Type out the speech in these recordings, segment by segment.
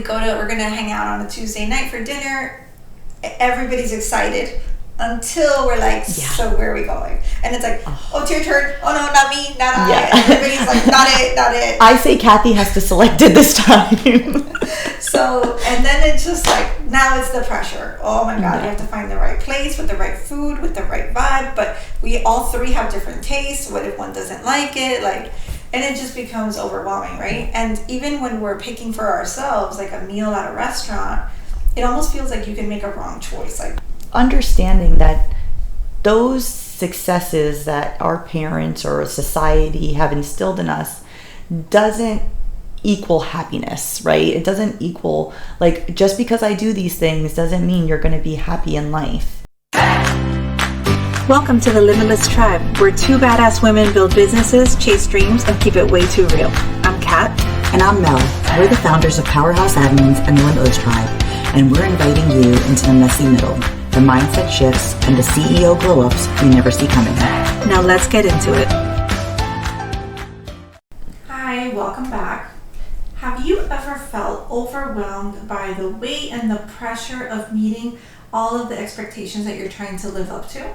we're going to hang out on a Tuesday night for dinner. Everybody's excited until we're like, so where are we going? And it's like, oh, it's your turn. Oh, no, not me, not I. Everybody's like, not it. I say Cathy has to select it this time. So, and then it's just like, now it's the pressure. Oh my God, you have to find the right place with the right food, with the right vibe. But we all three have different tastes. What if one doesn't like it? And it just becomes overwhelming, right? And even when we're picking for ourselves, like a meal at a restaurant, it almost feels like you can make a wrong choice. Like, understanding that those successes that our parents or society have instilled in us doesn't equal happiness, right? It doesn't equal, like, just because I do these things doesn't mean you're going to be happy in life. Welcome to the Limitless Tribe, where two badass women build businesses, chase dreams, and keep it way too real. I'm Kat. And I'm Mel. We're the founders of Powerhouse Admins and the Limitless Tribe, and we're inviting you into the messy middle, the mindset shifts, and the CEO glow-ups we never see coming. Now let's get into it. Hi, welcome back. Have you ever felt overwhelmed by the weight and the pressure of meeting all of the expectations that you're trying to live up to?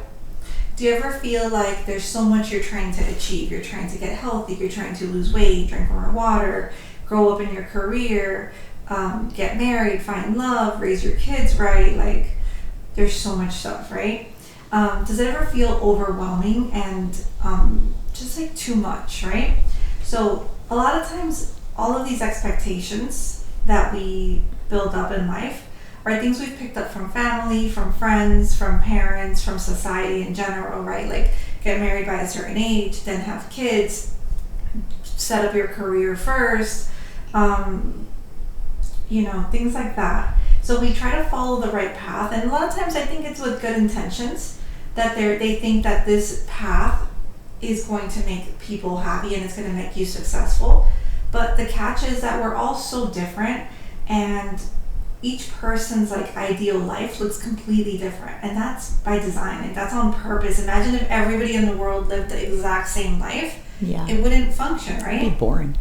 Do you ever feel like there's so much you're trying to achieve? You're trying to get healthy, you're trying to lose weight, drink more water, grow up in your career, get married, find love, raise your kids right. Like, there's so much stuff, right? Does it ever feel overwhelming and just like too much, right? So a lot of times, all of these expectations that we build up in life are things we've picked up from family, from friends, from parents, from society in general, right? Like, get married by a certain age, then have kids, set up your career first, things like that. So we try to follow the right path, and a lot of times I think it's with good intentions that they think that this path is going to make people happy and it's going to make you successful. But the catch is that we're all so different, and each person's ideal life looks completely different, and that's by design, and that's on purpose. Imagine if everybody in the world lived the exact same life. It wouldn't function, right? It'd be boring.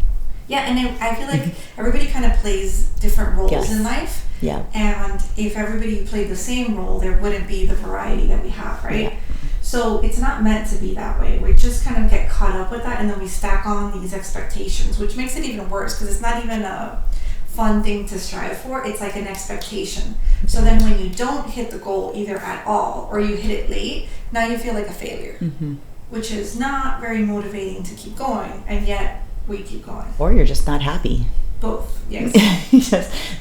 Yeah, and I feel like everybody kind of plays different roles in life. Yeah. And if everybody played the same role, there wouldn't be the variety that we have, right? Yeah. So it's not meant to be that way. We just kind of get caught up with that, and then we stack on these expectations, which makes it even worse because it's not even a fun thing to strive for. It's like an expectation. So then when you don't hit the goal either at all or you hit it late, now you feel like a failure, which is not very motivating to keep going, and yet we keep going. Or you're just not happy. Both, yes.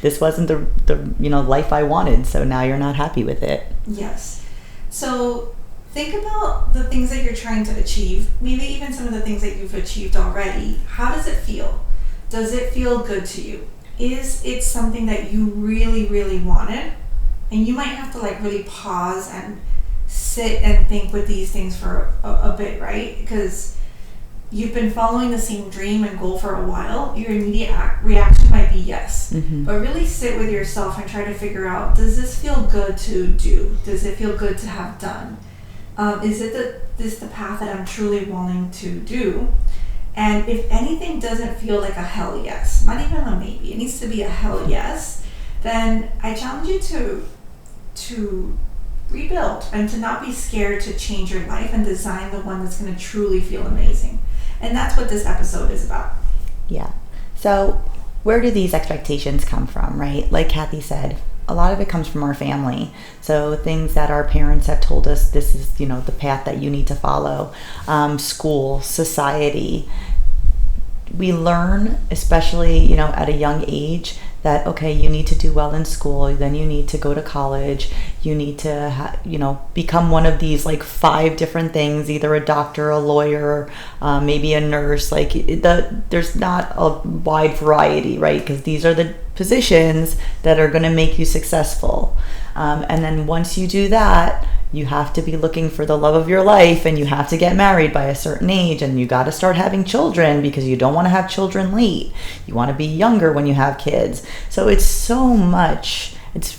This wasn't the life I wanted, so now you're not happy with it. Yes. So think about the things that you're trying to achieve, maybe even some of the things that you've achieved already. How does it feel? Does it feel good to you? Is it something that you really, really wanted? And you might have to really pause and sit and think with these things for a bit, right? Because you've been following the same dream and goal for a while. Your immediate reaction might be yes. But really sit with yourself and try to figure out, does this feel good to do? Does it feel good to have done? Is this the path that I'm truly willing to do? And if anything doesn't feel like a hell yes, not even a maybe, it needs to be a hell yes, then I challenge you to rebuild and to not be scared to change your life and design the one that's going to truly feel amazing. And that's what this episode is about. Yeah. So where do these expectations come from, right? Like Cathy said, a lot of it comes from our family. So things that our parents have told us, this is, the path that you need to follow. School, society. We learn, especially, at a young age, that, okay, you need to do well in school, then you need to go to college, you need to, become one of these 5 different things, either a doctor, a lawyer, maybe a nurse. There's not a wide variety, right? Because these are the positions that are going to make you successful. And then once you do that, you have to be looking for the love of your life, and you have to get married by a certain age, and you got to start having children because you don't want to have children late. You want to be younger when you have kids. So it's so much. It's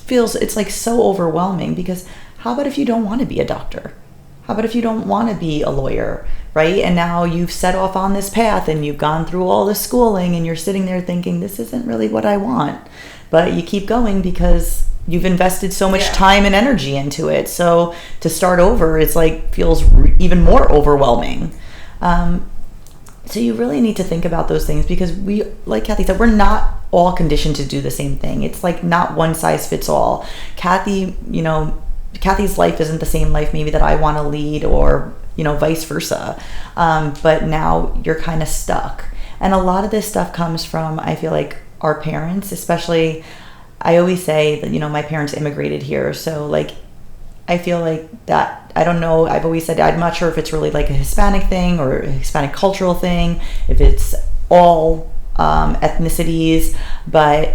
so overwhelming, because how about if you don't want to be a doctor? How about if you don't want to be a lawyer, right? And now you've set off on this path and you've gone through all the schooling and you're sitting there thinking, this isn't really what I want. but you keep going because you've invested so much time and energy into it. So to start over, it's like feels even more overwhelming. So you really need to think about those things, because we, like Cathy said, we're not all conditioned to do the same thing. It's like not one size fits all. Cathy's life isn't the same life maybe that I want to lead, or vice versa. But now you're kind of stuck. And a lot of this stuff comes from, I feel like, our parents, especially. I always say that, my parents immigrated here. So like, I feel like that, I don't know, I've always said, I'm not sure if it's really like a Hispanic thing or a Hispanic cultural thing, if it's all ethnicities, but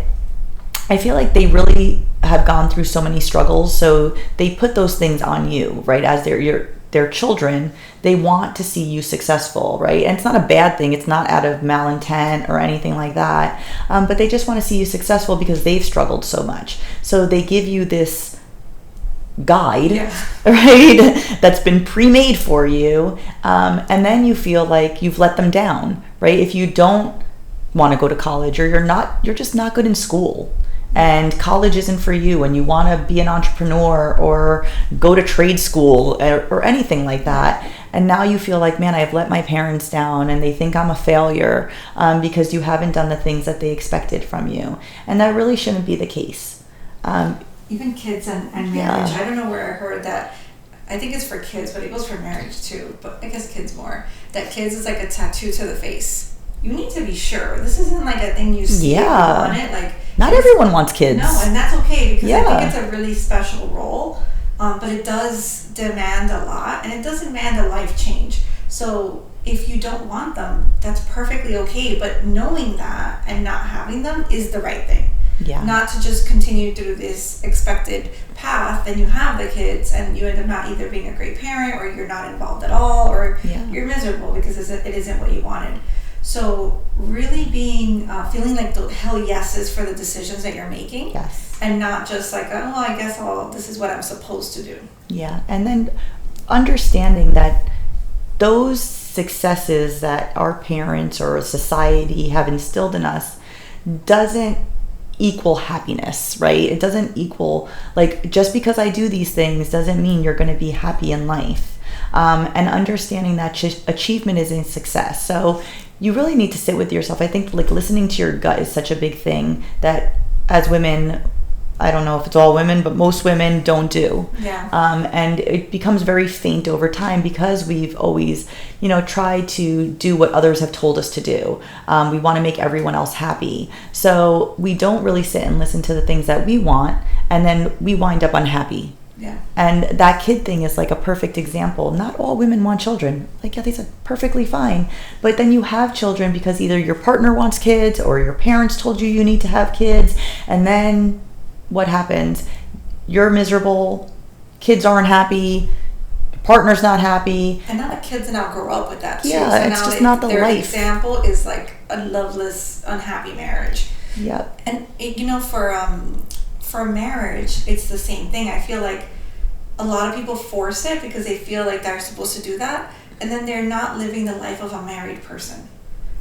I feel like they really have gone through so many struggles. So they put those things on you, right? As their children, they want to see you successful, right? And it's not a bad thing. It's not out of malintent or anything like that. But they just want to see you successful because they've struggled so much. So they give you this guide, right? That's been pre-made for you. And then you feel like you've let them down, right? If you don't want to go to college, or you're just not good in school, and college isn't for you, and you want to be an entrepreneur or go to trade school or anything like that, and now you feel like, man, I've let my parents down and they think I'm a failure because you haven't done the things that they expected from you. And that really shouldn't be the case. Even kids and marriage. I don't know where I heard that. I think it's for kids, but it goes for marriage too. But I guess kids more. That kids is like a tattoo to the face. You need to be sure. This isn't like a thing you see on it. Like, not everyone wants kids. No, and that's okay, because I think it's a really special role. But it does demand a lot, and it does demand a life change. So if you don't want them, that's perfectly okay. But knowing that and not having them is the right thing. Yeah. Not to just continue through this expected path, then you have the kids and you end up not either being a great parent, or you're not involved at all, or you're miserable because it isn't what you wanted. So really being feeling like the hell yeses for the decisions that you're making, and not just like, oh, I guess this is what I'm supposed to do. Yeah, and then understanding that those successes that our parents or society have instilled in us doesn't equal happiness, right? It doesn't equal, like, just because I do these things doesn't mean you're going to be happy in life. And understanding that achievement isn't success. So you really need to sit with yourself. I think like listening to your gut is such a big thing that as women, I don't know if it's all women, but most women don't do. And it becomes very faint over time because we've always, tried to do what others have told us to do. We want to make everyone else happy. So we don't really sit and listen to the things that we want, and then we wind up unhappy. And that kid thing is like a perfect example. Not all women want children. Like Cathy said, perfectly fine. But then you have children because either your partner wants kids or your parents told you need to have kids. And then what happens? You're miserable. Kids aren't happy. Partner's not happy. And now the kids now grow up with that too. Yeah, so it's now just not the their life. example is like a loveless, unhappy marriage. Yep. And for marriage, it's the same thing. I feel like a lot of people force it because they feel like they're supposed to do that, and then they're not living the life of a married person.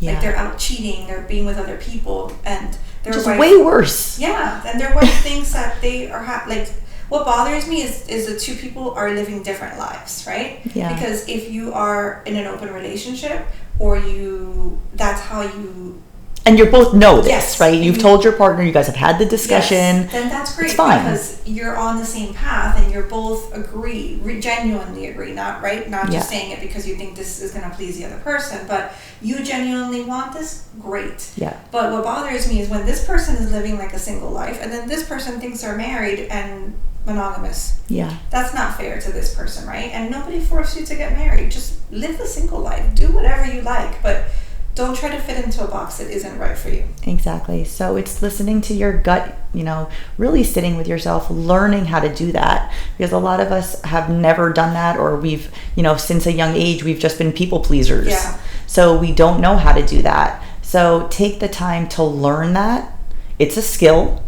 Like they're out cheating, they're being with other people, and their just wife, way worse. And their wife thinks that they are like. What bothers me is the two people are living different lives, right? Because if you are in an open relationship, or that's how you. And you both know this, right? You've told your partner, you guys have had the discussion. Then that's great. It's fine. Because you're on the same path and you're both genuinely agree, not just saying it because you think this is going to please the other person, but you genuinely want this, great. But what bothers me is when this person is living like a single life and then this person thinks they're married and monogamous. That's not fair to this person, right? And nobody forced you to get married. Just live the single life. Do whatever you like, but don't try to fit into a box that isn't right for you. Exactly. So it's listening to your gut, really sitting with yourself, learning how to do that. Because a lot of us have never done that, or we've, since a young age, we've just been people pleasers. So we don't know how to do that. So take the time to learn that. It's a skill.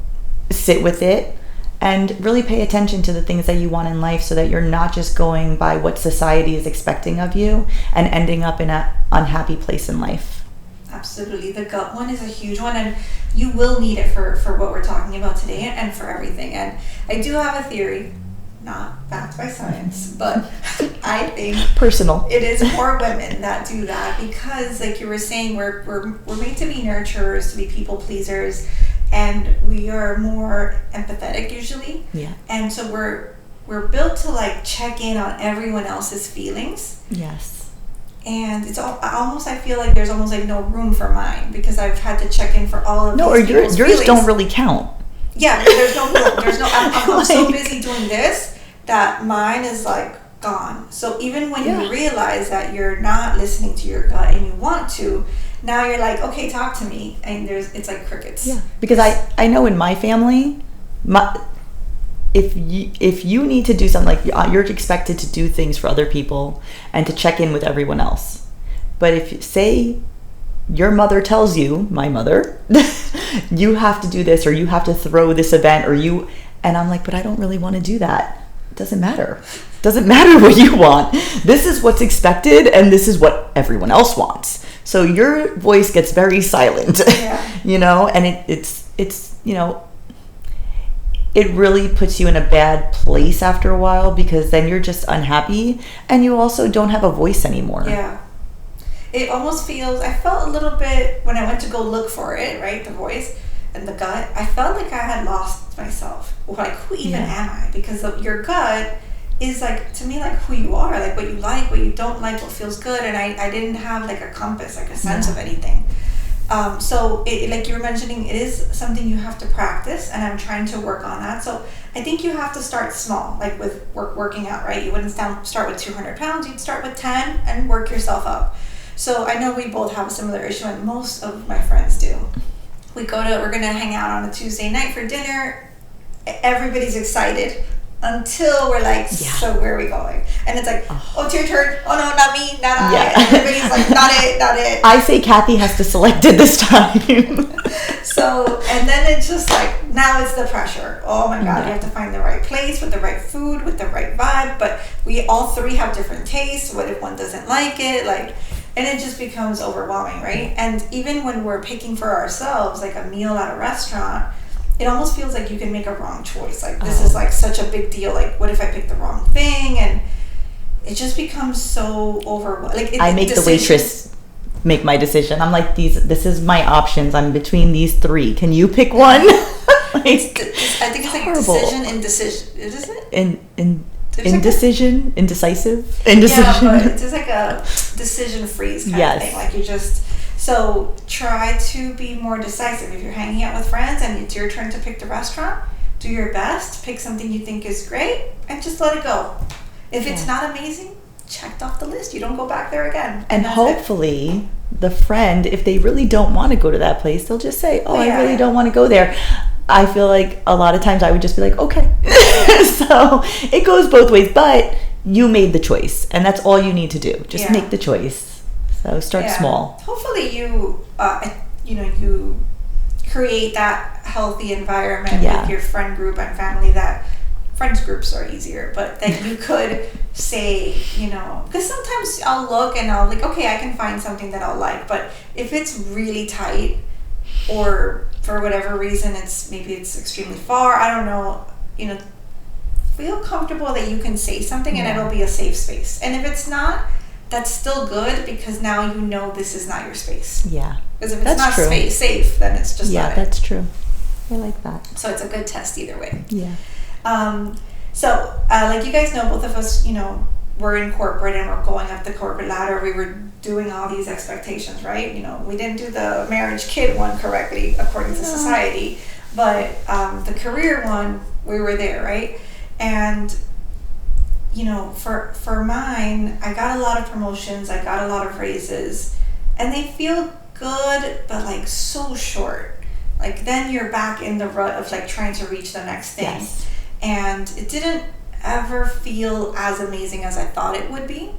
Sit with it. And really pay attention to the things that you want in life so that you're not just going by what society is expecting of you and ending up in an unhappy place in life. Absolutely. The gut one is a huge one, and you will need it for what we're talking about today and for everything. And I do have a theory, not backed by science, but I think personal. It is more women that do that because, like you were saying, we're made to be nurturers, to be people pleasers, and we are more empathetic usually. Yeah. And so we're built to like check in on everyone else's feelings. Yes. And it's almost, I feel like there's almost like no room for mine because I've had to check in for all of these people's yours feelings. don't really count. Yeah, there's no room. I'm so busy doing this that mine is like gone. So even when you realize that you're not listening to your gut and you want to, now you're like, okay, talk to me, and it's like crickets. Yeah, because I know in my family, if you need to do something, like you're expected to do things for other people and to check in with everyone else. But if, say, your mother tells you, my mother, you have to do this or you have to throw this event and I'm like, but I don't really want to do that. It doesn't matter. It doesn't matter what you want. This is what's expected and this is what everyone else wants. So your voice gets very silent, and it's it really puts you in a bad place after a while because then you're just unhappy and you also don't have a voice anymore. Yeah. It almost feels, I felt a little bit when I went to go look for it, right? The voice and the gut, I felt like I had lost myself. Like, who even am I? Because your gut is like, to me, like who you are, like what you like, what you don't like, what feels good. And I didn't have like a compass, like a sense of anything. So it, like you were mentioning, it is something you have to practice, and I'm trying to work on that. So I think you have to start small, like with working out, right? You wouldn't start with 200 pounds, you'd start with 10 and work yourself up. So I know we both have a similar issue, and most of my friends do. We're gonna hang out on a Tuesday night for dinner. Everybody's excited until we're like, so where are we going? And it's like, oh, it's your turn. Oh no, not me, not I. Everybody's like, not it. I say Cathy has to select it this time. So, and then it's just like, now it's the pressure. Oh my God, you have to find the right place with the right food, with the right vibe. But we all three have different tastes. What if one doesn't like it? And it just becomes overwhelming, right? And even when we're picking for ourselves, like a meal at a restaurant, it almost feels like you can make a wrong choice. Like, this is like such a big deal. Like, what if I pick the wrong thing? And it just becomes so overwhelming. Like, I make the waitress make my decision. I'm like, this is my options. I'm between these three. Can you pick one? I think it's like decision, indecision. Is it? Indecision, indecisive, indecision. Yeah, but it's just like a decision freeze kind of thing. Like, you just... So try to be more decisive. If you're hanging out with friends and it's your turn to pick the restaurant, do your best, pick something you think is great, and just let it go. If it's not amazing, checked off the list. You don't go back there again. And hopefully the friend, if they really don't want to go to that place, they'll just say, I really don't want to go there. I feel like a lot of times I would just be like, okay. So it goes both ways, but you made the choice, and that's all you need to do. Just make the choice. So start small. Hopefully you create that healthy environment with your friend group and family. That friends groups are easier, but that you could say, because sometimes I'll look and I'll like, okay, I can find something that I'll like, but if it's really tight or for whatever reason it's extremely far, I don't know, feel comfortable that you can say something and it'll be a safe space. And if it's not, that's still good, because now you know this is not your space. Yeah. Because if it's not safe, then it's just not it. That's true. I like that. So it's a good test either way. Yeah. So like you guys know, both of us, we're in corporate and we're going up the corporate ladder. We were doing all these expectations, right? We didn't do the marriage kid one correctly according to society, but the career one, we were there, right? And for mine, I got a lot of promotions, I got a lot of raises, and they feel good, but like so short. Like then you're back in the rut of like trying to reach the next thing. Yes. And it didn't ever feel as amazing as I thought it would be.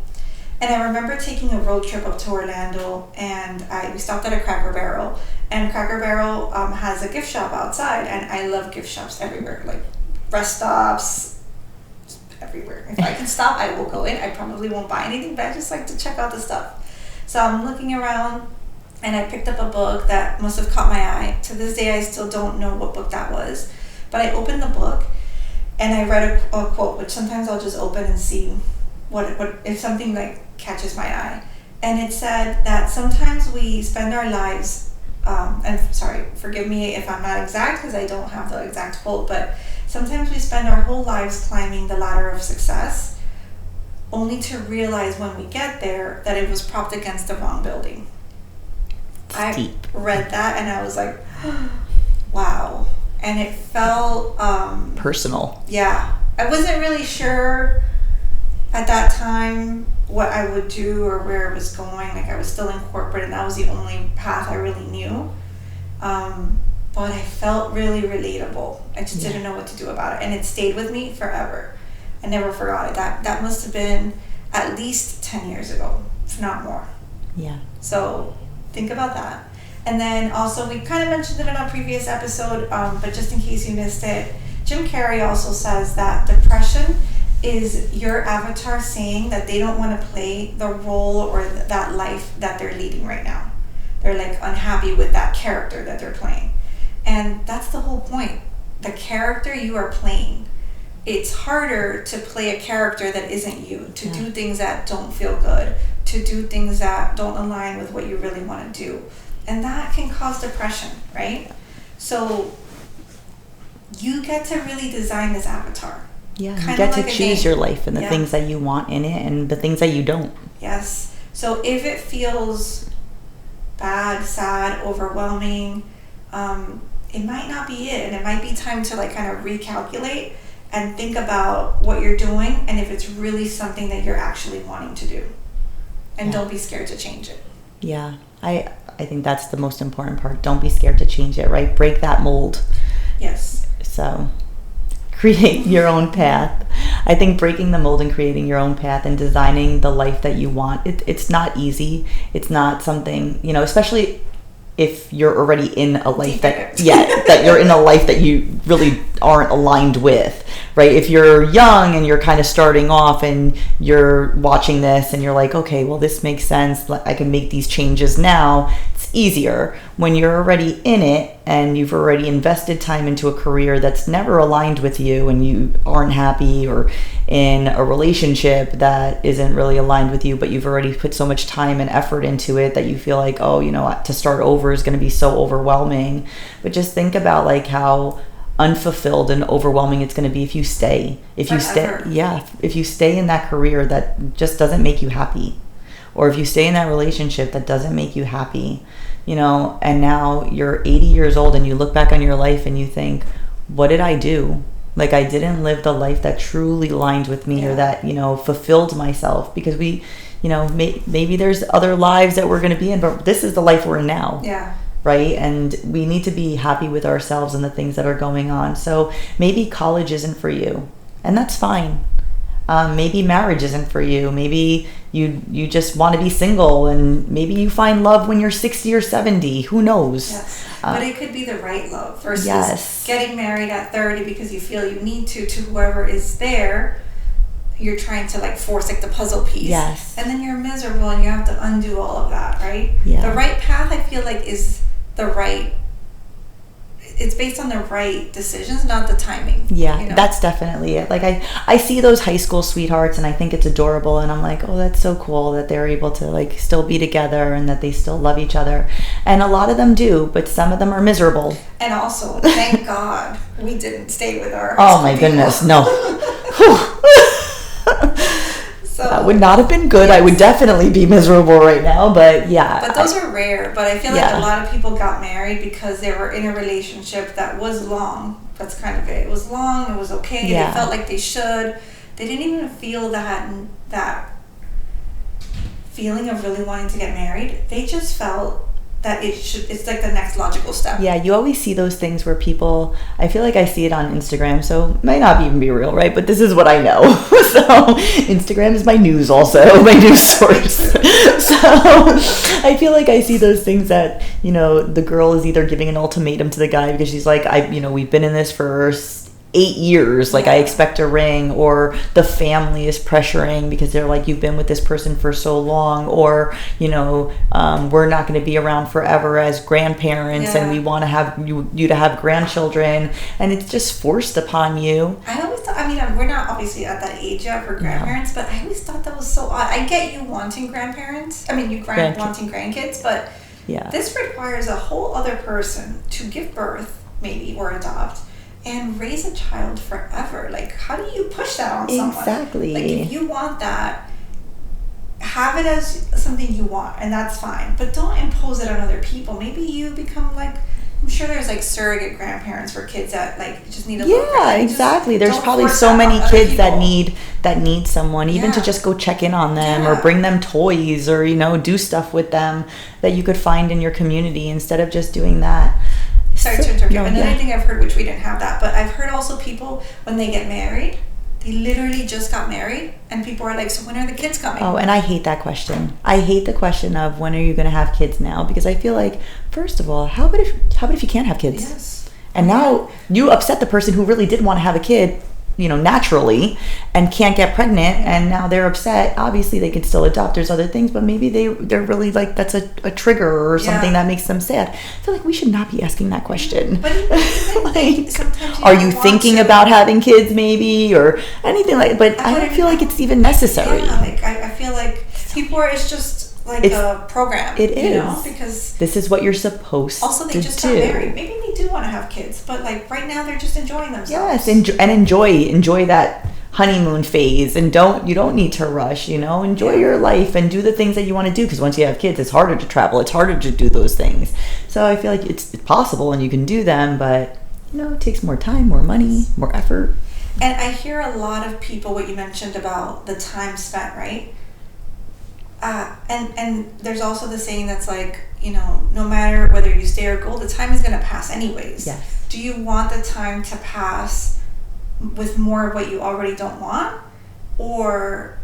And I remember taking a road trip up to Orlando, and we stopped at a Cracker Barrel, and Cracker Barrel has a gift shop outside, and I love gift shops everywhere, like rest stops, everywhere. If I can stop, I will go in. I probably won't buy anything, but I just like to check out the stuff. So I'm looking around, and I picked up a book that must have caught my eye. To this day, I still don't know what book that was, but I opened the book and I read a quote, which sometimes I'll just open and see what if something like catches my eye. And it said that sometimes we spend our lives, and sorry, forgive me if I'm not exact because I don't have the exact quote, but sometimes we spend our whole lives climbing the ladder of success only to realize when we get there that it was propped against the wrong building. I read that and I was like, wow. And it felt personal. Yeah. I wasn't really sure at that time what I would do or where it was going. Like, I was still in corporate and that was the only path I really knew. But I felt really relatable. I just didn't know what to do about it. And it stayed with me forever. I never forgot it. That must have been at least 10 years ago, if not more. Yeah. So think about that. And then also, we kind of mentioned it in our previous episode, but just in case you missed it, Jim Carrey also says that depression is your avatar saying that they don't want to play the role or that life that they're leading right now. They're like unhappy with that character that they're playing. And that's the whole point. The character you are playing. It's harder to play a character that isn't you, to do things that don't feel good, to do things that don't align with what you really want to do. And that can cause depression, right? So you get to really design this avatar. Yeah, you get to choose your life and the things that you want in it and the things that you don't. Yes. So if it feels bad, sad, overwhelming, it might not be it. And it might be time to like kind of recalculate and think about what you're doing and if it's really something that you're actually wanting to do. And don't be scared to change it. Yeah, I think that's the most important part. Don't be scared to change it, right? Break that mold. Yes. So create your own path. I think breaking the mold and creating your own path and designing the life that you want, it's not easy. It's not something, especially if you're already in a life that you're in a life that you really aren't aligned with, right? If you're young and you're kind of starting off and you're watching this and you're like, okay, well, this makes sense. I can make these changes now. It's easier. When you're already in it and you've already invested time into a career that's never aligned with you and you aren't happy, or in a relationship that isn't really aligned with you, but you've already put so much time and effort into it that you feel like, oh, to start over is going to be so overwhelming. But just think about like how unfulfilled and overwhelming it's going to be if you stay. If you stay in that career that just doesn't make you happy, or if you stay in that relationship that doesn't make you happy, and now you're 80 years old and you look back on your life and you think, what did I do? Like, I didn't live the life that truly aligned with me or that, fulfilled myself, because we, maybe there's other lives that we're going to be in, but this is the life we're in now. Yeah. Right? And we need to be happy with ourselves and the things that are going on. So maybe college isn't for you, and that's fine. Maybe marriage isn't for you. Maybe you just want to be single, and maybe you find love when you're 60 or 70. Who knows? Yes. But it could be the right love versus getting married at 30 because you feel you need to whoever is there. You're trying to like force like the puzzle piece. Yes. And then you're miserable and you have to undo all of that, right? Yeah. The right path, I feel like, is it's based on the right decisions, not the timing. Yeah, that's definitely it. Like I see those high school sweethearts and I think it's adorable, and I'm like, oh, that's so cool that they're able to like still be together and that they still love each other. And a lot of them do, but some of them are miserable. And also, thank God we didn't stay with our Oh my goodness, no. So, that would not have been good. Yes. I would definitely be miserable right now, but yeah. But those are rare. But I feel like a lot of people got married because they were in a relationship that was long. That's kind of it. It was long. It was okay. Yeah. They felt like they should. They didn't even feel that feeling of really wanting to get married. They just felt that it's like the next logical step. Yeah, you always see those things where people, I feel like I see it on Instagram, so it might not even be real, right? But this is what I know. So Instagram is my news also, my news source. So I feel like I see those things that, the girl is either giving an ultimatum to the guy because she's like, we've been in this for 8 years, like I expect a ring, or the family is pressuring because they're like, you've been with this person for so long, or we're not going to be around forever as grandparents, and we want to have you to have grandchildren, and it's just forced upon you. I always thought, we're not obviously at that age yet for grandparents, but I always thought that was so odd. I get you wanting grandparents, wanting grandkids, but this requires a whole other person to give birth, maybe, or adopt, and raise a child forever. Like, how do you push that on someone? Exactly. Like, if you want that, have it as something you want, and that's fine. But don't impose it on other people. Maybe you become like, I'm sure there's like surrogate grandparents for kids that like just need a little. Yeah, exactly. There's probably so many kids that need someone, even to just go check in on them, or bring them toys, or do stuff with them that you could find in your community instead of just doing that. Sorry to interrupt you. Another thing I've heard, which we didn't have that, but I've heard also people, when they get married, they literally just got married, and people are like, so when are the kids coming? Oh, and I hate that question. I hate the question of when are you going to have kids now, because I feel like, first of all, how about if you can't have kids? Yes. And now you upset the person who really did want to have a kid, naturally, and can't get pregnant, and now they're upset. Obviously they can still adopt, there's other things, but maybe they're really like, that's a trigger or something that makes them sad. I feel like we should not be asking that question. But like, sometimes are you thinking about having kids maybe, or anything like, but I don't feel like it's even necessary. I feel like it's just like a program. It is. Because this is what you're supposed to do. Also, they just got married. Maybe they do want to have kids, but like right now they're just enjoying themselves. Yes, enjoy that honeymoon phase, and you don't need to rush. Enjoy your life and do the things that you want to do, because once you have kids, it's harder to travel. It's harder to do those things. So I feel like it's possible and you can do them, but it takes more time, more money, more effort. And I hear a lot of people, what you mentioned about the time spent, right? And there's also the saying that's like, no matter whether you stay or go, the time is going to pass anyways. Yes. Do you want the time to pass with more of what you already don't want? Or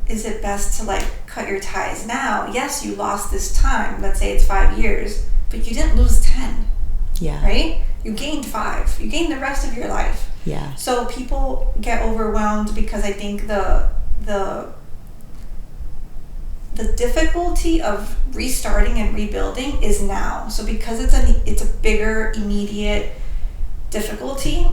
is it best to like cut your ties now? Yes, you lost this time. Let's say it's 5 years, but you didn't lose 10. Yeah. Right? You gained 5. You gained the rest of your life. Yeah. So people get overwhelmed because I think the difficulty of restarting and rebuilding is now. So because it's a bigger, immediate difficulty,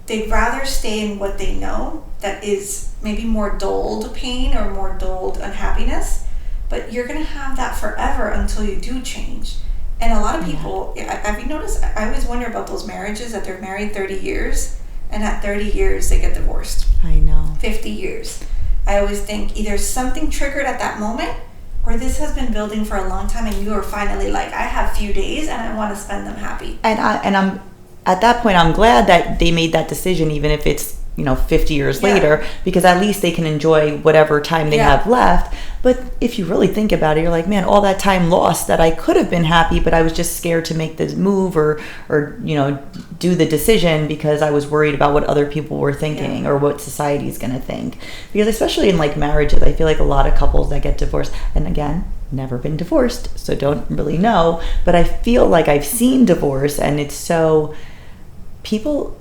they'd rather stay in what they know that is maybe more dulled pain or more dulled unhappiness, but you're going to have that forever until you do change. And a lot of people, have you noticed, I always wonder about those marriages that they're married 30 years, and at 30 years they get divorced. I know. 50 years. I always think either something triggered at that moment, or this has been building for a long time, and you are finally like, I have few days and I want to spend them happy. And I'm at that point, I'm glad that they made that decision, even if it's 50 years later, because at least they can enjoy whatever time they have left. But if you really think about it, you're like, man, all that time lost that I could have been happy, but I was just scared to make the move or do the decision because I was worried about what other people were thinking or what society is going to think. Because especially in like marriages, I feel like a lot of couples that get divorced, and again, never been divorced, so don't really know, but I feel like I've seen divorce, and it's so people,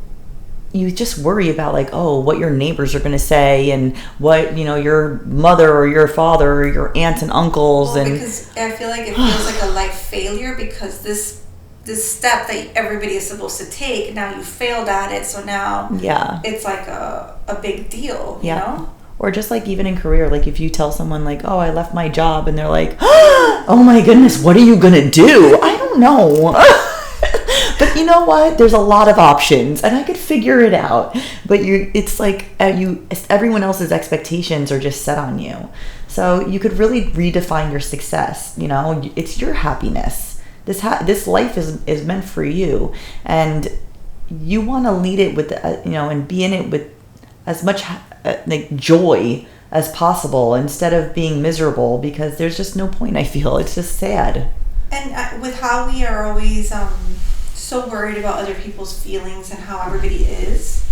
you just worry about like, oh, what your neighbors are going to say, and what your mother or your father or your aunts and uncles. Well, because I feel like it feels like a life failure, because this step that everybody is supposed to take, now you failed at it, so now it's like a big deal, you know? Or just like even in career, like if you tell someone like, oh, I left my job, and they're like, oh my goodness, what are you gonna do? I don't know. But you know what? There's a lot of options, and I could figure it out. But it's like everyone else's expectations are just set on you. So you could really redefine your success. It's your happiness. This life is meant for you, and you want to lead it with and be in it with as much like joy as possible, instead of being miserable, because there's just no point. I feel it's just sad. And with how we are always so worried about other people's feelings and how everybody is,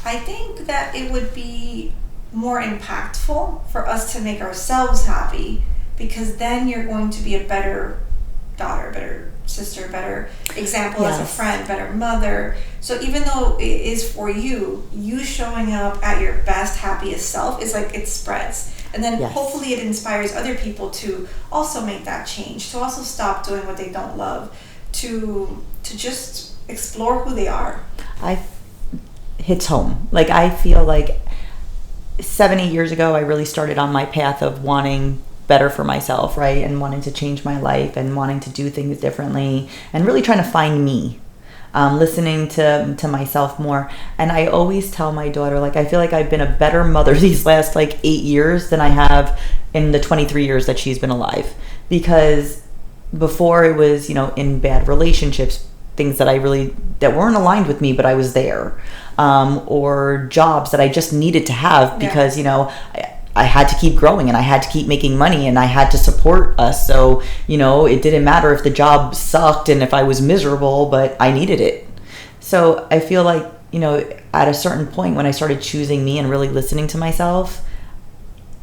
I think that it would be more impactful for us to make ourselves happy, because then you're going to be a better daughter, better sister, better example as a friend, better mother, So even though it is for you, you showing up at your best, happiest self is like it spreads. And then hopefully it inspires other people to also make that change, to also stop doing what they don't love, to just explore who they are. Hits home. Like, I feel like 7-8 years ago, I really started on my path of wanting better for myself, right? And wanting to change my life and wanting to do things differently and really trying to find me. Listening to myself more. And I always tell my daughter, like, I feel like I've been a better mother these last like 8 years than I have in the 23 years that she's been alive. Because before it was, in bad relationships, things that weren't aligned with me, but I was there. Or jobs that I just needed to have because, I had to keep growing and I had to keep making money and I had to support us. So, it didn't matter if the job sucked and if I was miserable, but I needed it. So I feel like, at a certain point when I started choosing me and really listening to myself,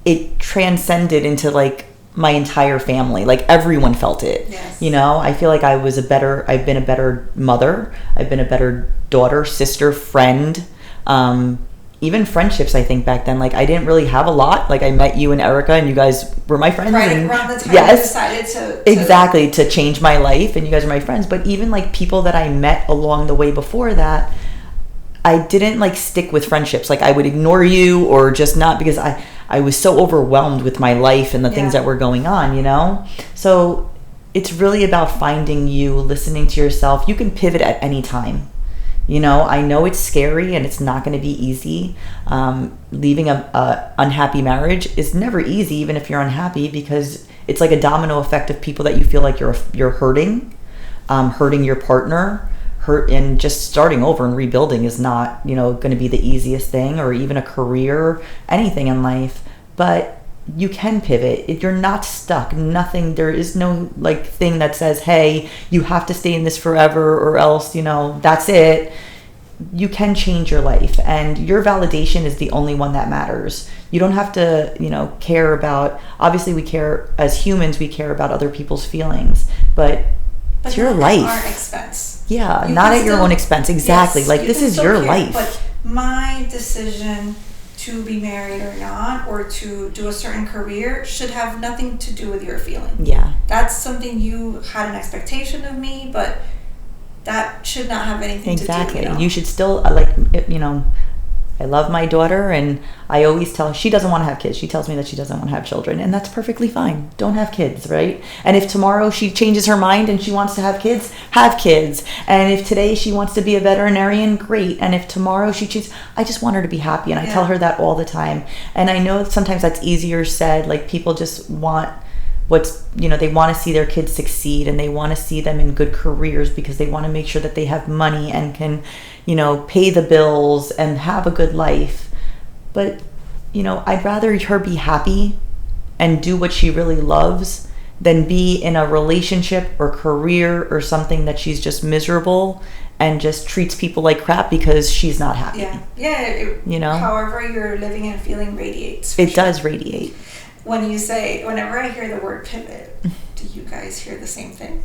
it transcended into like my entire family. Like, everyone felt it. Yes. I feel like I've been a better mother. I've been a better daughter, sister, friend. Even friendships, I think back then, like, I didn't really have a lot. Like, I met you and Erica and you guys were my friends. Right, and around the time you decided to... Exactly, to change my life, and you guys are my friends. But even like people that I met along the way before that, I didn't like stick with friendships. Like, I would ignore you or just not, because I was so overwhelmed with my life and the things that were going on, So it's really about finding you, listening to yourself. You can pivot at any time. I know it's scary and it's not going to be easy. Leaving a unhappy marriage is never easy, even if you're unhappy, because it's like a domino effect of people that you feel like you're hurting your partner, and just starting over and rebuilding is not, going to be the easiest thing, or even a career, anything in life. But you can pivot. You're not stuck. Nothing. There is no like thing that says, hey, you have to stay in this forever or else, that's it. You can change your life, and your validation is the only one that matters. You don't have to, care about, obviously we care as humans, we care about other people's feelings, but it's your life. At our expense. Yeah, not at your own expense. Exactly. Yes, like, this is your life. But my decision to be married or not, or to do a certain career, should have nothing to do with your feeling. Yeah. That's something you had an expectation of me, but that should not have anything to do with Exactly. You should still, I love my daughter, and I always tell her, she doesn't want to have kids. She tells me that she doesn't want to have children, and that's perfectly fine. Don't have kids, right? And if tomorrow she changes her mind and she wants to have kids, have kids. And if today she wants to be a veterinarian, great. And if tomorrow she chooses, I just want her to be happy, and I tell her that all the time. And I know sometimes that's easier said. Like, people just want they want to see their kids succeed, and they want to see them in good careers because they want to make sure that they have money and can, pay the bills and have a good life. But, I'd rather her be happy and do what she really loves than be in a relationship or career or something that she's just miserable and just treats people like crap because she's not happy. Yeah. However you're living and feeling radiates. It does radiate. Whenever I hear the word pivot, do you guys hear the same thing?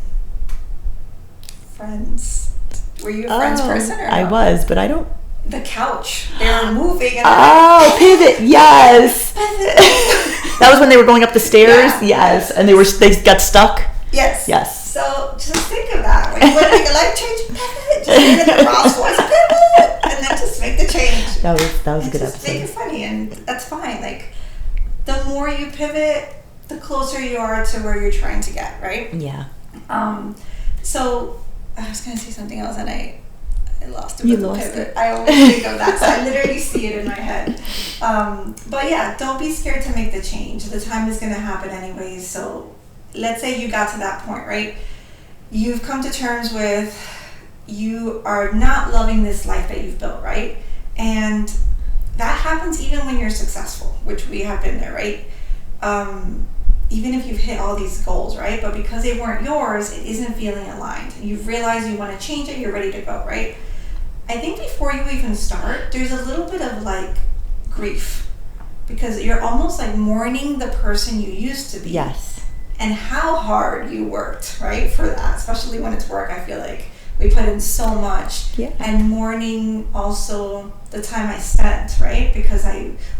Friends. Were you a Friends person or no? I was, but I don't. The couch. They were moving. And pivot. Yes. That was when they were going up the stairs. Yeah. Yes. And they got stuck. Yes. Yes. So just think of that. When you want to make a life-changing pivot, just make it a Ross voice pivot, and then just make the change. That was a good just episode. Make it funny, and that's fine. Like, the more you pivot, the closer you are to where you're trying to get, right? Yeah. So I was going to say something else, and I lost it. You lost it. I always think of that, so I literally see it in my head. But yeah, don't be scared to make the change. The time is going to happen anyways. So let's say you got to that point, right? You've come to terms with you are not loving this life that you've built, right? And that happens even when you're successful, which we have been there, right? Even if you've hit all these goals, right? But because they weren't yours, it isn't feeling aligned. You've realized you want to change it, you're ready to go, right? I think before you even start, there's a little bit of like grief, because you're almost like mourning the person you used to be. Yes. And how hard you worked, right, for that, especially when it's work. I feel like we put in so much. Yeah. And mourning also the time I spent, right? Because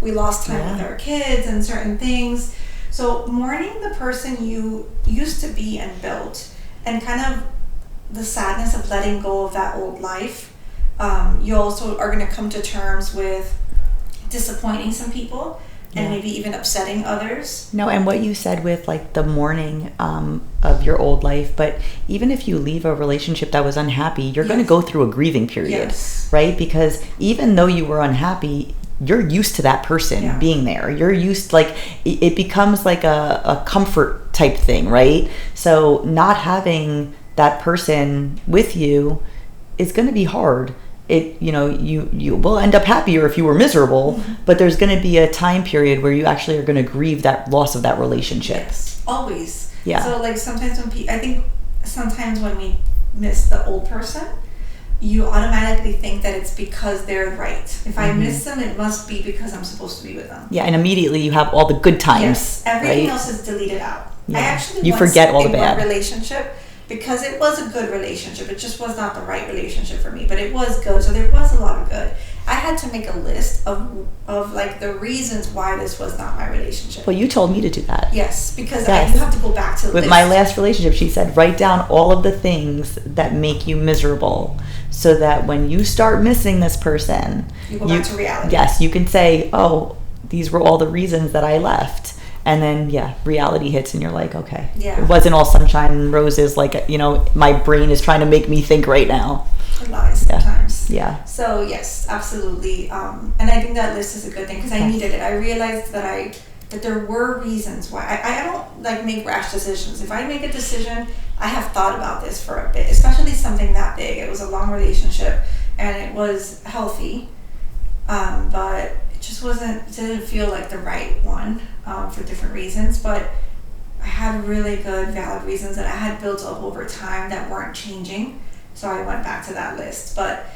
we lost time with our kids and certain things. So mourning the person you used to be and built, and kind of the sadness of letting go of that old life. You also are going to come to terms with disappointing some people and maybe even upsetting others. No, and what you said with like the mourning of your old life, but even if you leave a relationship that was unhappy, you're going to go through a grieving period, right? Because even though you were unhappy, you're used to that person being there. You're used, like, it becomes like a comfort type thing, right? So not having that person with you is going to be hard. You will end up happier if you were miserable, but there's going to be a time period where you actually are going to grieve that loss of that relationship. Yes, always. Yeah. So like sometimes when we miss the old person, you automatically think that it's because they're right. If I miss them, it must be because I'm supposed to be with them. Yeah, and immediately you have all the good times. Yes, everything else is deleted out. Yeah. I actually you forget all the bad. One relationship, because it was a good relationship. It just was not the right relationship for me, but it was good. So there was a lot of good. I had to make a list of like the reasons why this was not my relationship. Well, you told me to do that. Yes, because you have to go back to the With list. my last relationship, she said, write down all of the things that make you miserable, so that when you start missing this person, you go back to reality. Yes, you can say, oh, these were all the reasons that I left. And then, reality hits and you're like, okay. Yeah. It wasn't all sunshine and roses, like, my brain is trying to make me think right now. It lies sometimes. Yeah. So, yes, absolutely. And I think that list is a good thing because I needed it. I realized that there were reasons why. I don't, like, make rash decisions. If I make a decision, I have thought about this for a bit, especially something that big. It was a long relationship and it was healthy, but it didn't feel like the right one for different reasons, but I had really good valid reasons that I had built up over time that weren't changing, so I went back to that list. But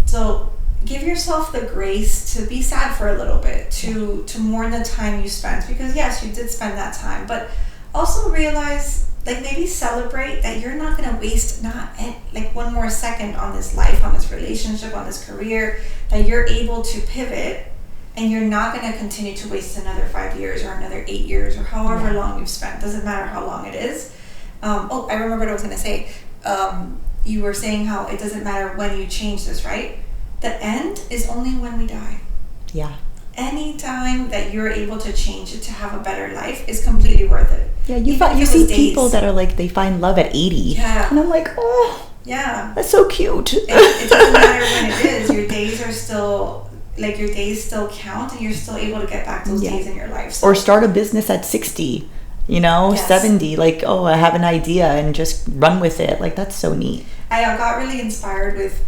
so give yourself the grace to be sad for a little bit, to mourn the time you spent, because yes, you did spend that time, but also realize, like, maybe celebrate that you're not going to waste one more second on this life, on this relationship, on this career, that you're able to pivot and you're not going to continue to waste another 5 years or another 8 years or however long you've spent. Doesn't matter how long it is. I remember what I was going to say. You were saying how it doesn't matter when you change this, right? The end is only when we die. Yeah. Any time that you're able to change it to have a better life is completely worth it. Yeah, you see people that are like, they find love at 80. Yeah. And I'm like, oh, yeah, that's so cute. It doesn't matter when it is. Your days are still, like, your days still count, and you're still able to get back those days in your life. So. Or start a business at 60, 70. Like, oh, I have an idea and just run with it. Like, that's so neat. I got really inspired with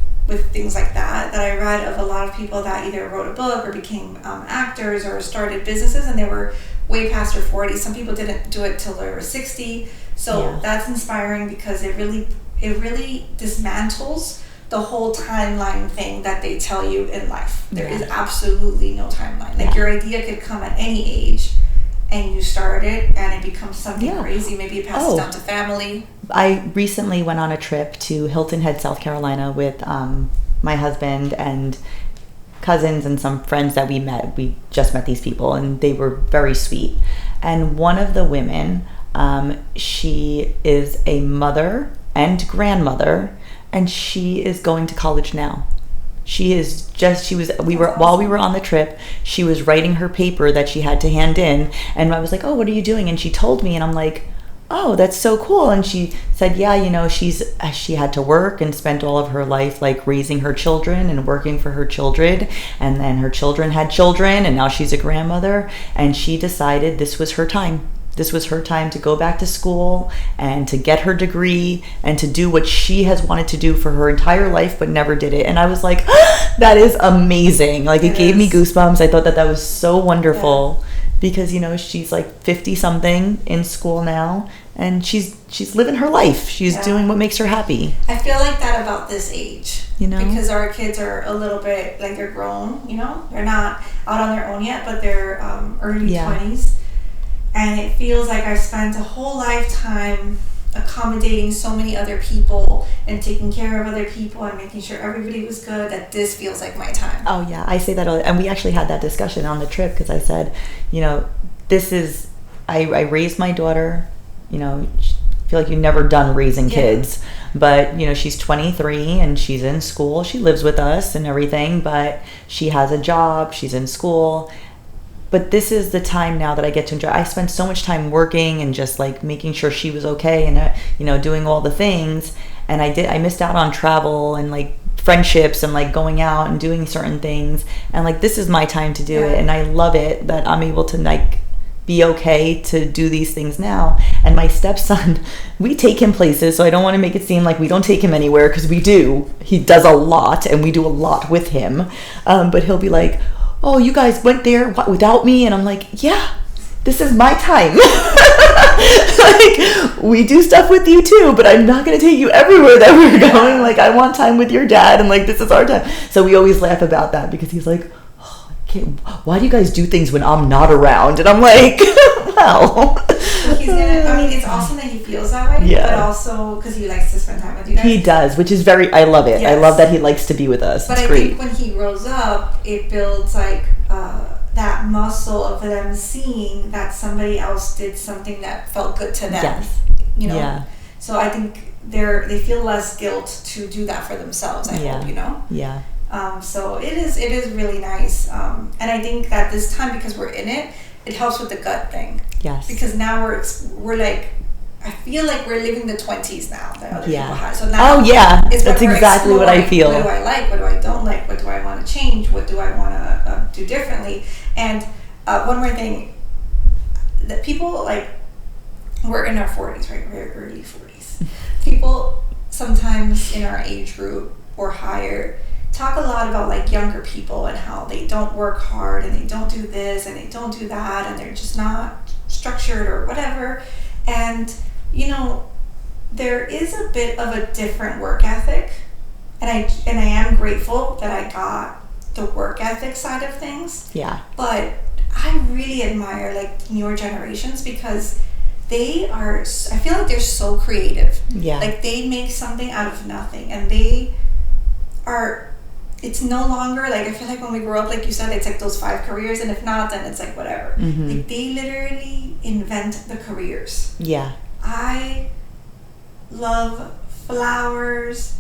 things like that I read of a lot of people that either wrote a book or became actors or started businesses, and they were way past their 40s. Some people didn't do it till they were 60. So that's inspiring because it really dismantles the whole timeline thing that they tell you in life. There is absolutely no timeline. Like, your idea could come at any age and you start it and it becomes something crazy. Maybe it passes down to family. I recently went on a trip to Hilton Head, South Carolina with my husband and cousins and some friends that we met. We just met these people and they were very sweet. And one of the women, she is a mother and grandmother, and she is going to college now. While we were on the trip, she was writing her paper that she had to hand in, and I was like, oh, what are you doing? And she told me, and I'm like, oh, that's so cool. And she said, yeah, she had to work and spent all of her life like raising her children and working for her children, and then her children had children, and now she's a grandmother, and she decided this was her time. This was her time to go back to school and to get her degree and to do what she has wanted to do for her entire life but never did it. And I was like, that is amazing. Like, it gave me goosebumps. I thought that was so wonderful because, she's like 50 something in school now, and she's living her life. She's doing what makes her happy. I feel like that about this age. Because our kids are a little bit, like, they're grown, They're not out on their own yet, but they're early 20s. And it feels like I've spent a whole lifetime accommodating so many other people and taking care of other people and making sure everybody was good, that this feels like my time. Oh yeah, I say that and we actually had that discussion on the trip, because I said, this is, I raised my daughter, I feel like you've never done raising kids, but she's 23 and she's in school, she lives with us and everything, but she has a job, she's in school. But this is the time now that I get to enjoy. I spent so much time working and just like making sure she was okay and doing all the things, and I missed out on travel and like friendships and like going out and doing certain things, and like this is my time to do it, and I love it that I'm able to like be okay to do these things now. And my stepson, we take him places, so I don't want to make it seem like we don't take him anywhere, because we do. He does a lot and we do a lot with him, but he'll be like, oh, you guys went there without me? And I'm like, yeah, this is my time. Like, we do stuff with you too, but I'm not going to take you everywhere that we're going. Like, I want time with your dad, and like, this is our time. So we always laugh about that, because he's like, oh, why do you guys do things when I'm not around? And I'm like, well. It's awesome that he feels that way, but also because he likes to spend time with you guys. He does, which is I love it. Yes. I love that he likes to be with us. But it's I great. think when he grows up, it builds like that muscle of them seeing that somebody else did something that felt good to them. Yes. Yeah. So I think they feel less guilt to do that for themselves. I hope, Yeah. So it is really nice. And I think that this time, because we're in it, it helps with the gut thing. Yes. Because now we're like, I feel like we're living the 20s now that other people have. So now that's exactly what I feel. What do I like? What do I don't like? What do I want to change? What do I want to do differently? And one more thing, that people like, we're in our 40s, right? Very early 40s. People sometimes in our age group or higher talk a lot about like younger people and how they don't work hard and they don't do this and they don't do that and they're just not structured or whatever. And there is a bit of a different work ethic, and I am grateful that I got the work ethic side of things. Yeah. But I really admire like newer generations, because I feel like they're so creative. Yeah. Like they make something out of nothing, and it's no longer like, I feel like when we grew up, like you said, it's like those 5 careers, and if not, then it's like whatever. Mm-hmm. Like they literally invent the careers. Yeah. I love flowers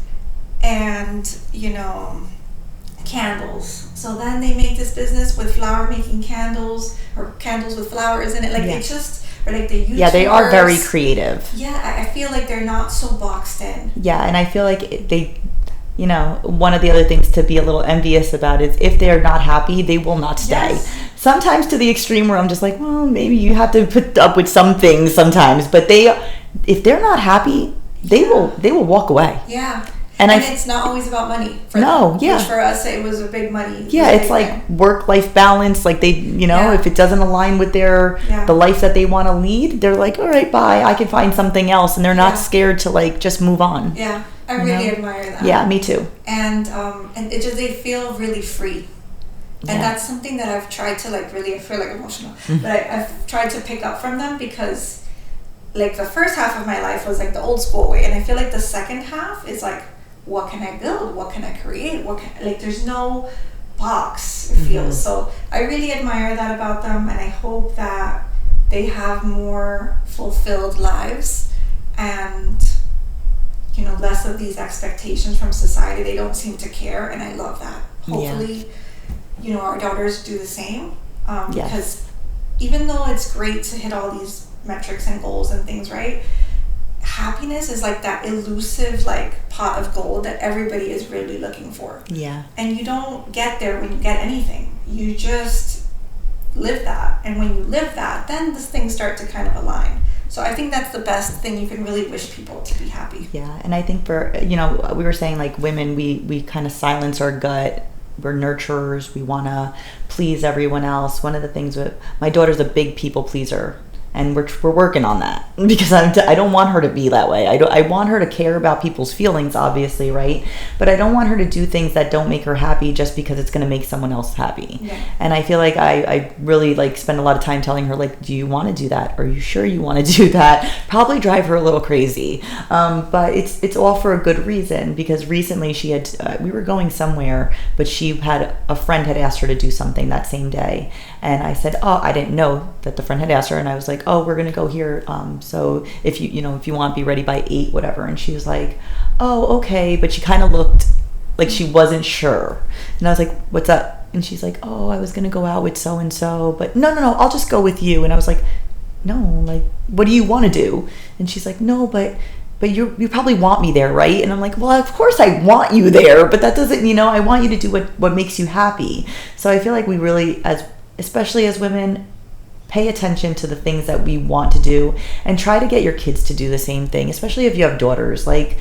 and candles. So then they make this business with flower making candles, or candles with flowers in it. Like they just, or like the YouTubers. Yeah, they are very creative. Yeah, I feel like they're not so boxed in. Yeah, and I feel like they, one of the other things to be a little envious about is if they're not happy, they will not stay. Yes. Sometimes to the extreme where I'm just like, well, maybe you have to put up with some things sometimes, but if they're not happy, they will walk away. Yeah. And it's not always about money. Which for us, it was a big money. Yeah, it's like work-life balance. Like they, if it doesn't align with the life that they want to lead, they're like, all right, bye. I can find something else, and they're not scared to like just move on. Yeah, I really admire that. Yeah, me too. And it just, they feel really free. And that's something that I've tried to like really, I feel like emotional, but I've tried to pick up from them, because like the first half of my life was like the old school way, and I feel like the second half is like, what can I build? What can I create? There's no box, it feels. So I really admire that about them, and I hope that they have more fulfilled lives and less of these expectations from society. They don't seem to care, and I love that. Hopefully our daughters do the same, because even though it's great to hit all these metrics and goals and things, right, happiness is like that elusive like pot of gold that everybody is really looking for. Yeah. And you don't get there when you get anything. You just live that, and when you live that, then these things start to kind of align. So I think that's the best thing you can really wish people, to be happy. Yeah, and I think for we were saying like women, we kind of silence our gut. We're nurturers. We want to please everyone else. One of the things with my daughter's a big people pleaser. And we're working on that because I don't want her to be that way. I want her to care about people's feelings, obviously, right? But I don't want her to do things that don't make her happy just because it's going to make someone else happy. Yeah. And I feel like I really like spend a lot of time telling her, like, do you want to do that? Are you sure you want to do that? Probably drive her a little crazy. But it's all for a good reason, because recently she had we were going somewhere, but a friend had asked her to do something that same day. And I said, oh, I didn't know that the friend had asked her. And I was like, oh, we're going to go here. So if you want, be ready by 8, whatever. And she was like, oh, okay. But she kind of looked like she wasn't sure. And I was like, what's up? And she's like, oh, I was going to go out with so-and-so, but no, I'll just go with you. And I was like, no, like, what do you want to do? And she's like, no, but you probably want me there, right? And I'm like, well, of course I want you there, but that doesn't, I want you to do what makes you happy. So I feel like we really, especially as women, pay attention to the things that we want to do and try to get your kids to do the same thing, especially if you have daughters. Like,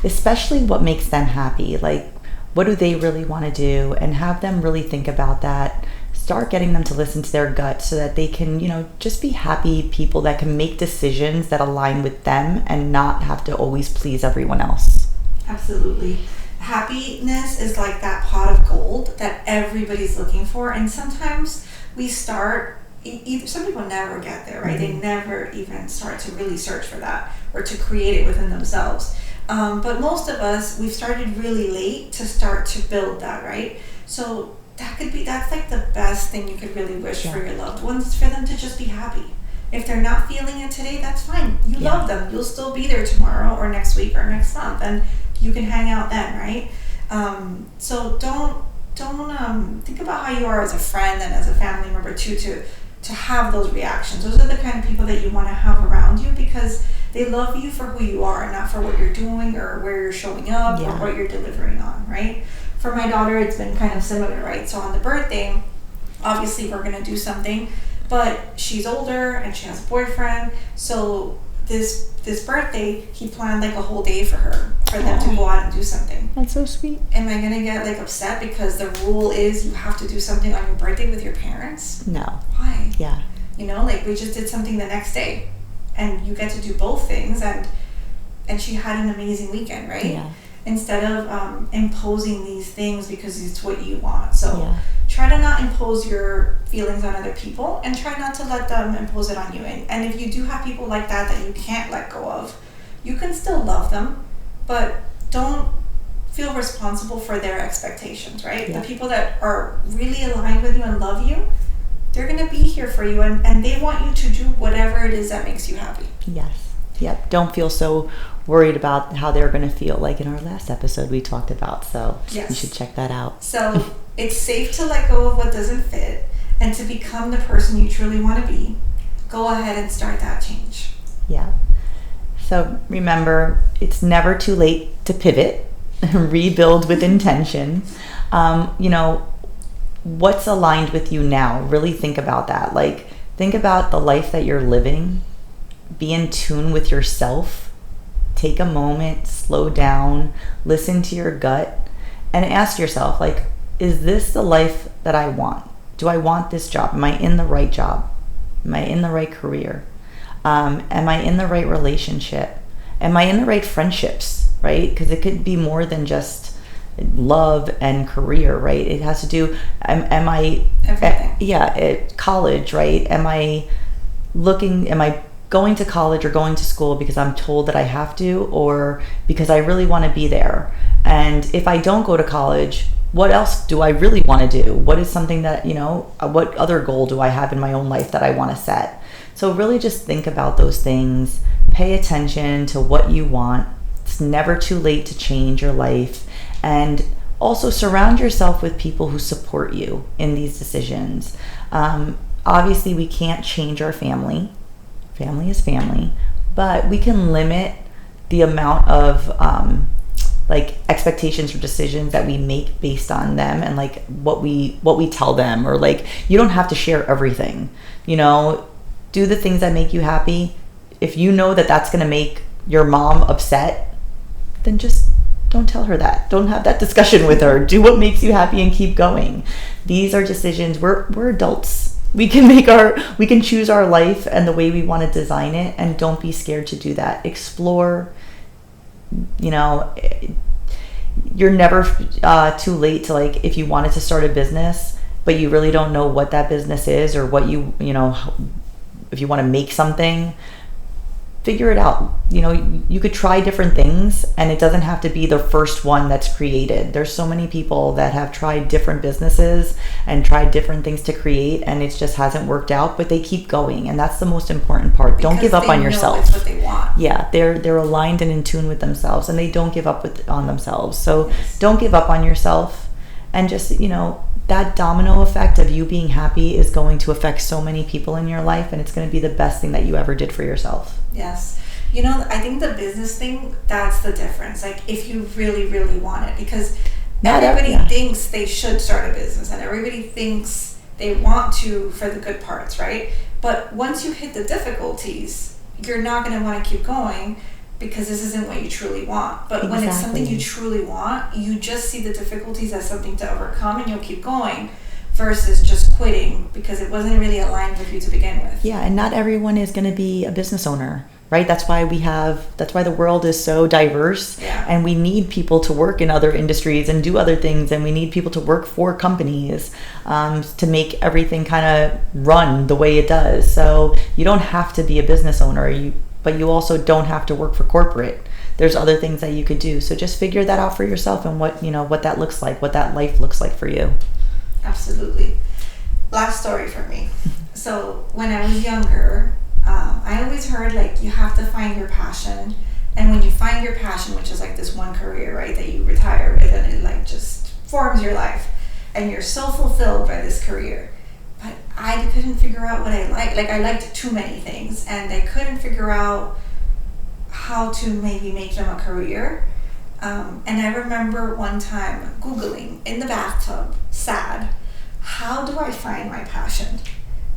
especially what makes them happy. Like, what do they really want to do? And have them really think about that. Start getting them to listen to their gut so that they can, just be happy people that can make decisions that align with them and not have to always please everyone else. Absolutely. Happiness is like that pot of gold that everybody's looking for. And sometimes we start, some people never get there, right? Mm-hmm. They never even start to really search for that or to create it within themselves. But most of us, we've started really late to start to build that, right? So that's like the best thing you could really wish for your loved ones, for them to just be happy. If they're not feeling it today, that's fine. You love them. You'll still be there tomorrow or next week or next month, and you can hang out then, right? So don't think about how you are as a friend and as a family member too, to have those reactions. Those are the kind of people that you want to have around you, because they love you for who you are, not for what you're doing or where you're showing up or what you're delivering on, right? For my daughter, it's been kind of similar, right? So on the birthday, obviously we're going to do something, but she's older and she has a boyfriend. So this birthday, he planned like a whole day for them to go out and do something. That's so sweet. Am I going to get like upset because the rule is you have to do something on your birthday with your parents? No. Why? Yeah. Like we just did something the next day and you get to do both things, and she had an amazing weekend, right? Yeah. Instead of imposing these things because it's what you want. So try to not impose your feelings on other people, and try not to let them impose it on you. And if you do have people like that you can't let go of, you can still love them, but don't feel responsible for their expectations, right? The people that are really aligned with you and love you, they're going to be here for you, and they want you to do whatever it is that makes you happy. Yes. Yep. Don't feel so worried about how they're going to feel, like in our last episode we talked about. So you should check that out. So it's safe to let go of what doesn't fit and to become the person you truly want to be. Go ahead and start that change. Yeah. So remember, it's never too late to pivot, rebuild with intention. What's aligned with you now? Really think about that. Like, think about the life that you're living. Be in tune with yourself. Take a moment, slow down, listen to your gut, and ask yourself, like, is this the life that I want? Do I want this job? Am I in the right job? Am I in the right career? Am I in the right relationship? Am I in the right friendships, right? Because it could be more than just love and career, right? It has to do, am I, everything. At college, right? Am I going to college or going to school because I'm told that I have to, or because I really want to be there? And if I don't go to college, what else do I really want to do? What is something that, what other goal do I have in my own life that I want to set? So really just think about those things. Pay attention to what you want. It's never too late to change your life. And also surround yourself with people who support you in these decisions. Obviously, we can't change our family. Family is family. But we can limit the amount of expectations or decisions that we make based on them, and what we tell them, or you don't have to share everything. Do the things that make you happy. If you know that that's going to make your mom upset, then just don't tell her that. Don't have that discussion with her. Do what makes you happy and keep going. These are decisions. We're adults. We can choose our life and the way we want to design it, and don't be scared to do that. Explore. You know, you're never too late to, like, if you wanted to start a business, but you really don't know what that business is, or what you know, if you want to make something, figure it out. You know, you could try different things, and it doesn't have to be the first one that's created. There's so many people that have tried different businesses and tried different things to create, and it just hasn't worked out, but they keep going, and that's the most important part. Don't give up on yourself. It's what they want. Yeah, they're aligned and in tune with themselves, and they don't give up on themselves. So don't give up on yourself, and just, you know, that domino effect of you being happy is going to affect so many people in your life, and it's going to be the best thing that you ever did for yourself. Yes. You know, I think the business thing, that's the difference. Like, if you really, really want it, because everybody thinks they should start a business, and everybody thinks they want to for the good parts, right? But once you hit the difficulties, you're not going to want to keep going, because this isn't what you truly want. But when it's something you truly want, you just see the difficulties as something to overcome, and you'll keep going, versus just quitting because it wasn't really aligned with you to begin with. Yeah, and not everyone is going to be a business owner, right? That's why the world is so diverse, and we need people to work in other industries and do other things, and we need people to work for companies to make everything kind of run the way it does. So you don't have to be a business owner, but you also don't have to work for corporate. There's other things that you could do. So just figure that out for yourself, and what that looks like, what that life looks like for you. Absolutely. Last story for me. So when I was younger, I always heard, like, you have to find your passion, and when you find your passion, which is like this one career, right, that you retire with, and it like just forms your life, and you're so fulfilled by this career. But I couldn't figure out what I liked. Like, I liked too many things, and I couldn't figure out how to maybe make them a career. And I remember one time Googling in the bathtub, sad, how do I find my passion?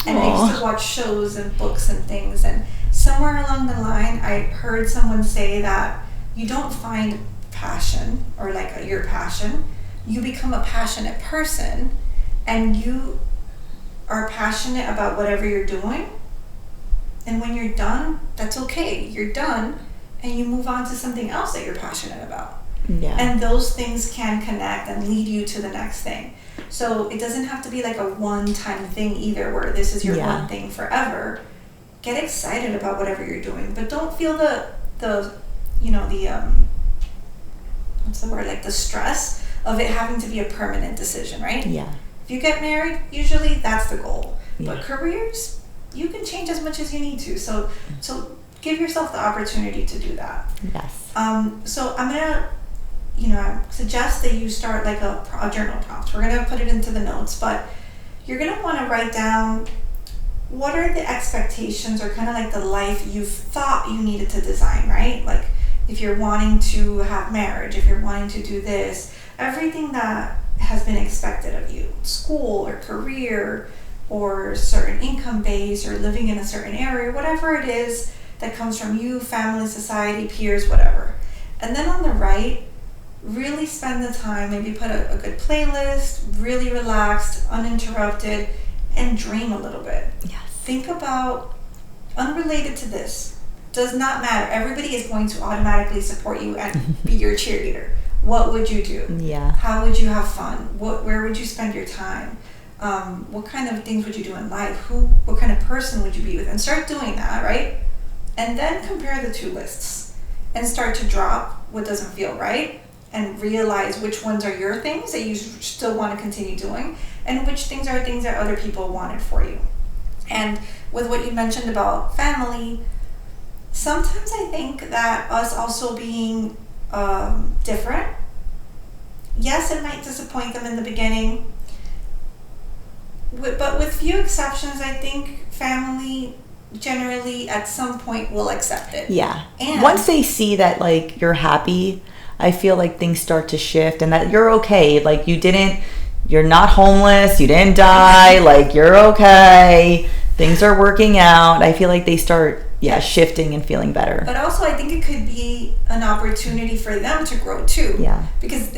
And I used to watch shows and books and things, and somewhere along the line I heard someone say that you don't find passion, or like your passion, you become a passionate person, and you are passionate about whatever you're doing, and when you're done, that's okay, you're done, and you move on to something else that you're passionate about. Yeah. And those things can connect and lead you to the next thing. So it doesn't have to be like a one-time thing either, where this is your one thing forever. Get excited about whatever you're doing, but don't feel the what's the word, like the stress of it having to be a permanent decision, right? Yeah. If you get married, usually that's the goal. Yeah. But careers, you can change as much as you need to. So give yourself the opportunity to do that. Yes. So I'm gonna, I suggest that you start like a journal prompt. We're gonna put it into the notes, but you're gonna want to write down what are the expectations, or kind of like the life you thought you needed to design, right? Like if you're wanting to have marriage, if you're wanting to do this, everything that has been expected of you, school or career or certain income base or living in a certain area, whatever it is that comes from you, family, society, peers, whatever. And then on the right, really spend the time, maybe put a good playlist, really relaxed, uninterrupted, and dream a little bit. Yes. Think about, unrelated to this, does not matter. Everybody is going to automatically support you and be your cheerleader. What would you do? Yeah. How would you have fun? Where would you spend your time? What kind of things would you do in life? What kind of person would you be with? And start doing that, right? And then compare the two lists and start to drop what doesn't feel right, and realize which ones are your things that you still want to continue doing, and which things are things that other people wanted for you. And with what you mentioned about family, sometimes I think that us also being different, yes, it might disappoint them in the beginning, but with few exceptions, I think family generally at some point will accept it. Yeah. And once they see that like you're happy, I feel like things start to shift, and that you're okay. Like you're not homeless, you didn't die, like you're okay. Things are working out. I feel like they start shifting and feeling better. But also I think it could be an opportunity for them to grow too. Yeah. Because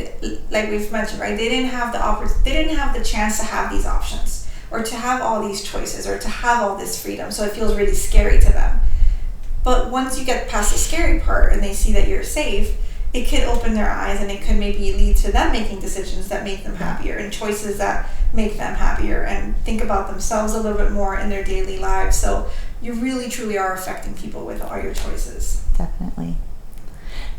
like we've mentioned, right? They didn't have the chance to have these options. or to have all these choices, or to have all this freedom. So it feels really scary to them. But once you get past the scary part and they see that you're safe, it could open their eyes, and it could maybe lead to them making decisions that make them happier, and choices that make them happier, and think about themselves a little bit more in their daily lives. So you really truly are affecting people with all your choices. Definitely.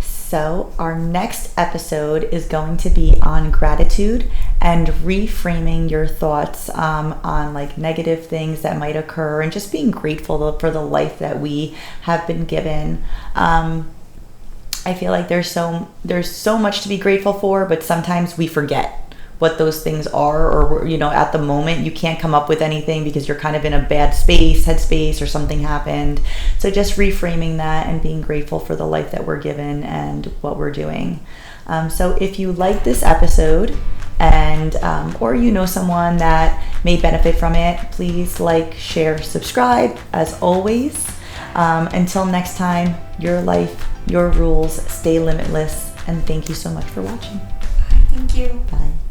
So our next episode is going to be on gratitude and reframing your thoughts on like negative things that might occur, and just being grateful for the life that we have been given. I feel like there's so much to be grateful for, but sometimes we forget what those things are, or at the moment you can't come up with anything because you're kind of in a bad headspace, or something happened. So just reframing that and being grateful for the life that we're given and what we're doing. So if you like this episode, and or someone that may benefit from it, please like, share, subscribe. As always, until next time, your life, your rules, stay limitless, and thank you so much for watching. Thank you. Bye.